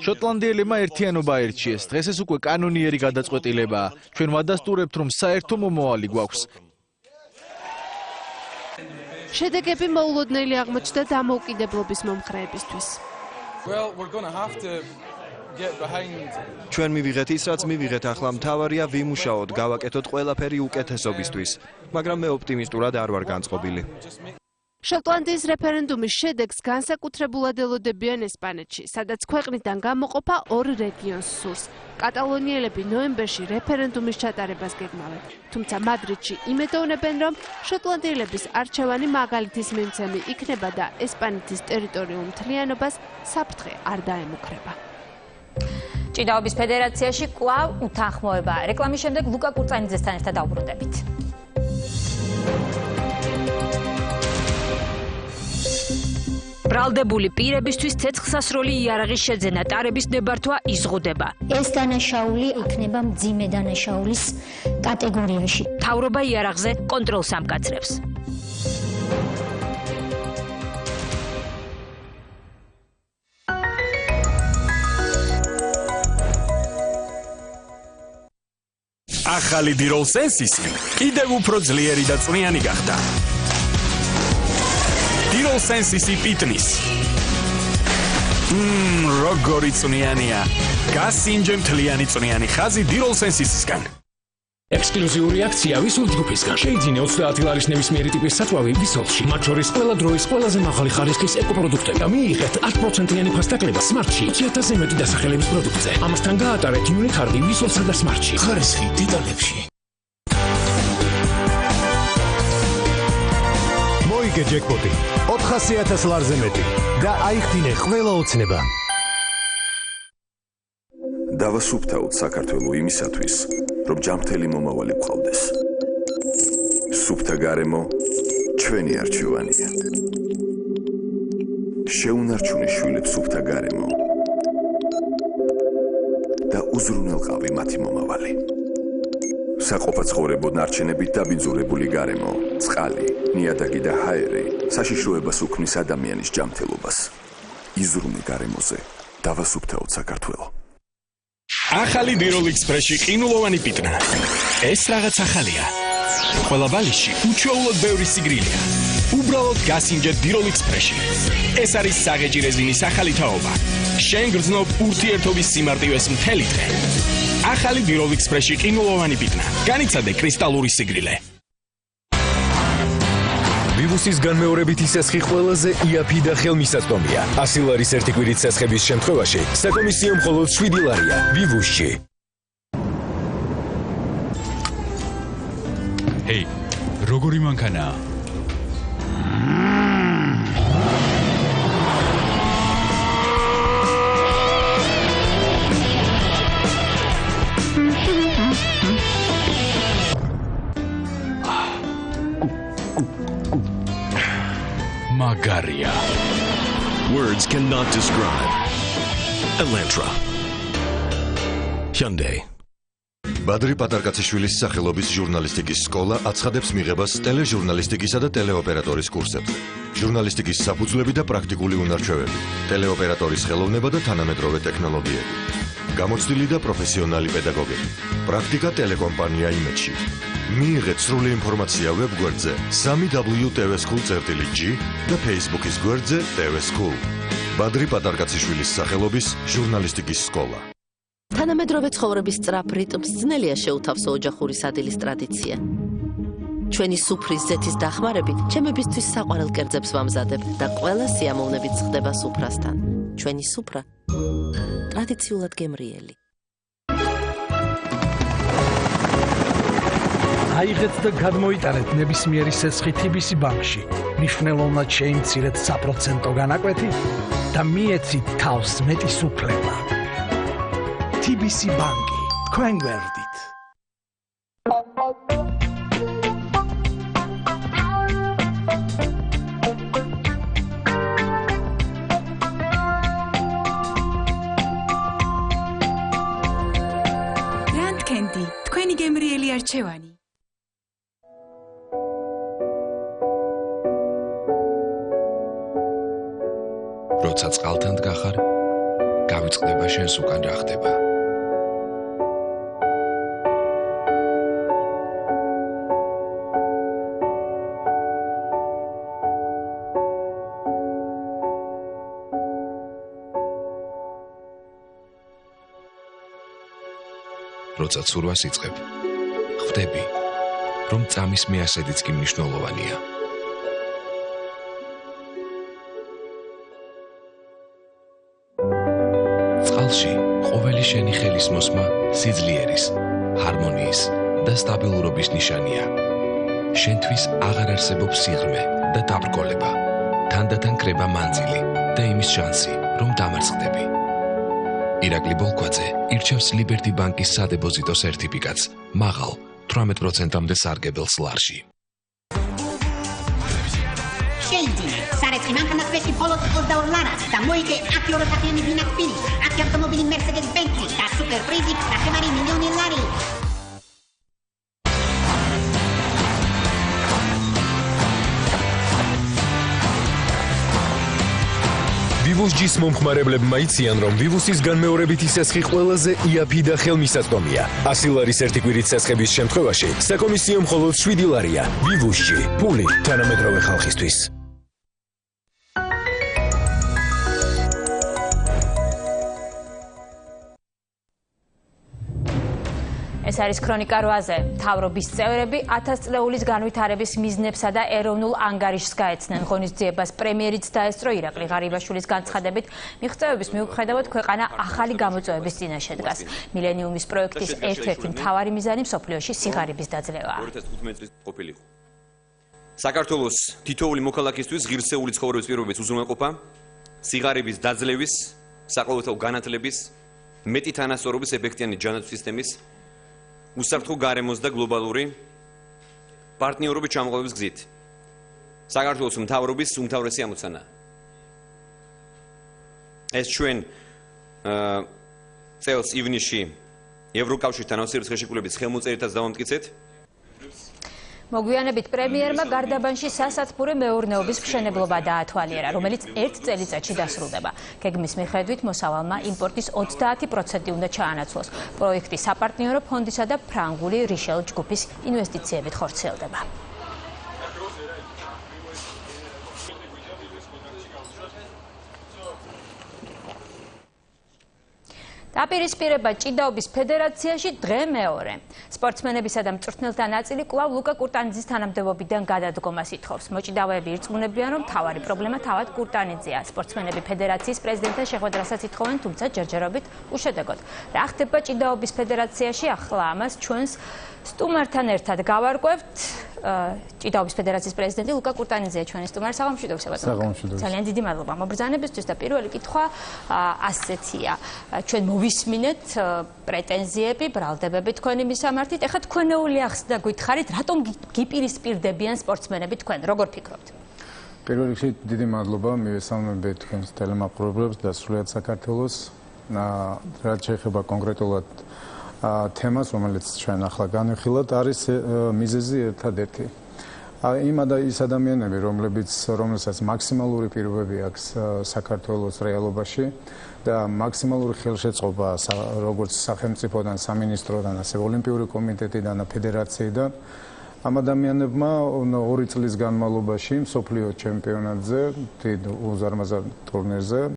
შოტლანდიელებმა ერთიანობა აირჩიეს. დღეს ეს უკვე კანონიერი გადაწყვეტილებაა. ჩვენ ვადასტურებთ, რომ საერთო მომავალი გვაქვს. შედეგები მოულოდნელი აღმოჩნდა დამოუკიდებლობის მომხრეებისთვის. ჩვენ მივიღეთ ის, რაც მივიღეთ, ახლა მთავარია ვიმუშაოთ, გავაკეთოთ ყველაფერი უკეთესობისთვის, მაგრამ მე ოპტიმისტურად არ ვარ განწყობილი. შოტლანდიის რეფერენდუმის შედეგს განსაკუთრებულად ელოდებიან ესპანეთში, სადაც ქვეყნიდან გამოყოფა 2 რეგიონს სურს. კატალონიელები ნოემბერში რეფერენდუმის ჩატარებას გეგმავენ. თუმცა მადრიდში იმედოვნებენ, რომ შოტლანდიელების არჩევანი მაგალითის მიმცემი იქნება და ესპანეთის ტერიტორიულ მთლიანობას საფრთხე არ დაემუქრება. ჭიდაობის ფედერაციაში კვლავ უთანხმოება. რეკლამის შემდეგ ლუკა კურწანიძესთან ერთად დავუბრუნდებით. ბრალდებული პირებისთვის ცეცხლსასროლი იარაღის შეძენა ტარების ნებართვა იზღუდება. ეს დანაშაული იქნება მძიმე დანაშაულის კატეგორიაში. მთავრობა იარაღზე კონტროლს ამკაცრებს. ახალი დილ სენსისი კიდევ უფრო ძლიერი და წვნიანი გახდა. დილ სენსისი პიტნის. როგორი წვნიანია. გასინჯე მთლიანი წვნიანი ხაზი დილ სენსისისგან. ექსკლუზიური აქცია ვისულ ჯგუფისგან. შეიძინე 30 ლარის ნებისმიერი ტიპის საწვავი ვისოლში. მათ შორის ყველა დროის ყველაზე მაღალი ხარისხის ეკოპროდუქტები და მიიღეთ 10%-იანი ფასდაკლება სმარტში 2000-ზე მეტი დასახელების პროდუქტზე. ამასთან გაატარეთ იუნიკარდი ვისოლსა და სმარტში. ხარისხი დეტალებში. მოიგე ჯეკპოტი 400,000 ლარზე მეტი და აიხდინე ყველა ოცნება. დავასუფთავოთ საქართველო იმისათვის, რომ ჯანმრთელი მომავალი გყავდეს. სუფთა გარემო ჩვენი არჩევანია. შეუნარჩუნე შვილებს სუფთა გარემო და უზრუნველყავი მათი მომავალი. საყოფა ცხოვრებო ნარჩენებით დაბინძურებული გარემო, წყალი, ნიადაგი და ჰაერი საშიშროებას უქმნის ადამიანის ჯანმრთელობას. იზრუნე გარემოზე, დავასუფთავოთ საქართველო. ახალი დილ ექსპრესში ყინულოვანი პიტნა. ეს რაღაც ახალია. ყველა ბალიში უჩვეულოდ ბევრი სიგრილია. უბრალოდ გასინჯე დილ ექსპრესში. ეს არის საღეჭი რეზინის ახალი თაობა. შენ გრძნობ ურთიერთობის სიმარტივეს მთელი დღე. ახალი დილ ექსპრესში ყინულოვანი პიტნა. განიცადე კრისტალური სიგრილე. ვირუსის განმეორებითი სესხი ყველაზე იაფი და ხელმისაწვდომია. 100 ლარის ერთი კვირით სესხების შემთხვევაში საკომისიო მხოლოდ 7 ლარია. ვივუსში. ჰეი, როგორი მანქანაა? Magaria. Words cannot describe. Elantra. Hyundai. ბადრი პატარკაციშვილის სახელობის ჟურნალისტიკის სკოლა აცხადებს მიღებას ტელეჟურნალისტიკისა და ტელეოპერატორის კურსებზე. ჟურნალისტიკის საფუძვლები და პრაქტიკული უნარჩვევები, ტელეოპერატორის ხელოვნება და თანამედროვე ტექნოლოგიები. გამოცდილი და პროფესიონალი პედაგოგები. პრაქტიკა ტელეკომპანია იმედში. მიიღეთ სრული ინფორმაცია ვებგვერდზე 3w.tvschool.g და Facebook-ის გვერდზე tvschool. ბადრი პატარკაციშვილის სახელობის ჟურნალისტიკის სკოლა. თანამედროვე ცხოვრების სწრაფ რიტმს ძნელია შეუთავსო ოჯახური სადილის ტრადიცია. ჩვენი სუფრის ზეთის დახმარებით ჩემებისთვის საყვარელ კერძებს ვამზადებ და ყველა სიამოვნებით ხდება სუფრასთან. ჩვენი სუფრა ტრადიციულად გემრიელი. აიღეთ და გადმოიტანეთ ნებისმიერი სესხი TBC ბანკში. მნიშვნელოვნად შეიმცირეთ საპროცენტო განაკვეთი და მიეცით თავს მეტი სუფლება. TBC ბანკი, თქვენ გვერდით. Grand Candy, თქვენი გემრიელი არჩევანი. როცა წყალთან დგახარ, გავიწყდება შენს უკან რა ხდება. როცა ცურვას იწყებ, ხვდები, რომ წამის მეასედიც კი მნიშვნელოვანია. წყალში ყოველი შენი ხელის მოსმა სიძლიერის, ჰარმონიის და სტაბილურობის ნიშანია. შენთვის აღარ არსებობს სიღრმე და დაბრკოლება, თანდათან კრება მანძილი და იმის შანსი, რომ დამარცხდები. ირაკლი ბოლქვაძე ირჩევს ლიბერტი ბანკის სადებოზიტო სერტიფიკატს, მაღალ 18%-მდე სარგებელს ლარში. შეიძინა სარეწი მანქანათვეში მხოლოდ 22 ლარად და მოიგე 10 ოროთახიანი ბინაკბილი, 10 ავტომობილი Mercedes Benz და სუპერ პრიზი 1 მილიონი ლარი. ვივუსჯის მომხმარებლებმა იციან, რომ ვივუსის განმეორებითი სესხი ყველაზე იაფი და ხელმისაწვდომია. 100 ლარის ერთი კვირით სესხების შემთხვევაში საკომისიო მხოლოდ 7 ლარია. ვივუსჯი, ფული თანამედროვე ხალხისთვის. ეს არის ქრონიკა 8-ზე. მთავრობის წევრები 1000 წლეულის განვითარების მიზნებსა და ეროვნულ ანგარიშს გაეცნენ. ღონისძიებას პრემიერიც დაესწრო ირაკლი ღარიბაშვილის განცხადებით, მიღწევების მიუხედავად ქვეყანა ახალი გამოწვევების წინაშე დგას. მილენიუმის პროექტის ერთ-ერთი მთავარი მიზანი მსოფლიოში სიღარიბის დაძლევაა. 2015 წლის ყოფილიყო. საქართველოს თითოეული მოქალაქისთვის ღირსეული ცხოვრების პირობების უზრუნველყოფა, სიღარიბის დაძლევის, საყოველთაო განათლების, მეტი თანასწორობის ეფექტიანი ჯანმრთელობის სისტემის უსაფრთხო გარემოს და გლობალური პარტნიორობის ჩამოყალიბების გზით. საქართველოს მთავრობის უმთავრესი ამოცანაა. ეს ჩვენ წელს ივნისში ევროკავშირთან ოცნების ხელშეკრულების ხელმოწერითაც დავამტკიცეთ. მოგვიანებით პრემიერმა გარდაბანში სასათბურე მეურნეობის მშენებლობა დაათვალიერა, რომელიც 1 წელიწადში დასრულდება. გეგმის მიხედვით მოსავალმა იმპორტის 30% უნდა ჩაანაცვლოს. პროექტი საპარტნიორო ფონდისა და ფრანგული რიშელ ჯგუფის ინვესტიციებით ხორციელდება. დაპირისპირება ჭიდაობის ფედერაციაში დღე მეორე. სპორტსმენებისა და მწვრთნელთა ნაწილი კვლავ ლუკა კურტანიძის თანამდებობიდან გადადგომას ითხოვს. მოჭიდავეები ირწმუნებიან, რომ მთავარი პრობლემა თავად კურტანიძეა. სპორტსმენები ფედერაციის პრეზიდენტთან შეხვედრასაც ითხოვენ, თუმცა ჯერჯერობით უშედეგოდ. რა ხდება ჭიდაობის ფედერაციაში, ახლა ამას ჩვენს სტუმართან ერთად გავარკვევთ. ჭიდაობის ფედერაციის პრეზიდენტი ლუკა კურტანიძეა ჩვენი სტუმარი. საღამომშვიდობსება. ძალიან დიდი მადლობა მობრძანებისთვის და პირველი კითხვა ასეთია. ჩვენ მოვისმინეთ პრეტენზიები, ბრალდებები თქვენი მისამართით. ეხლა თქვენეული ახსნა გითხარით, რატომ გიპირისპირდებიან სპორტსმენები თქვენ? როგორ ფიქრობთ? პირველ რიგში დიდი მადლობა მივესალმები თქვენს ტელემაყურებლებს და სრულიად საქართველოს. რაც შეეხება კონკრეტულად თემას, რომელიც ჩვენ ახლა განვიხილავთ, არის მიზეზი ერთადერთი. ის ადამიანები, რომელსაც მაქსიმალური პირობები აქვს საქართველოს რეალობაში და მაქსიმალური ხელშეწყობა როგორც სახელმწიფოდან, სამინისტროდან, ასევე ოლიმპიური კომიტეტიდან და ფედერაციიდან, ამ ადამიანებმა 2 წლის განმავლობაში მსოფლიო ჩემპიონატზე, დიდ უზარმაზარ ტურნირზე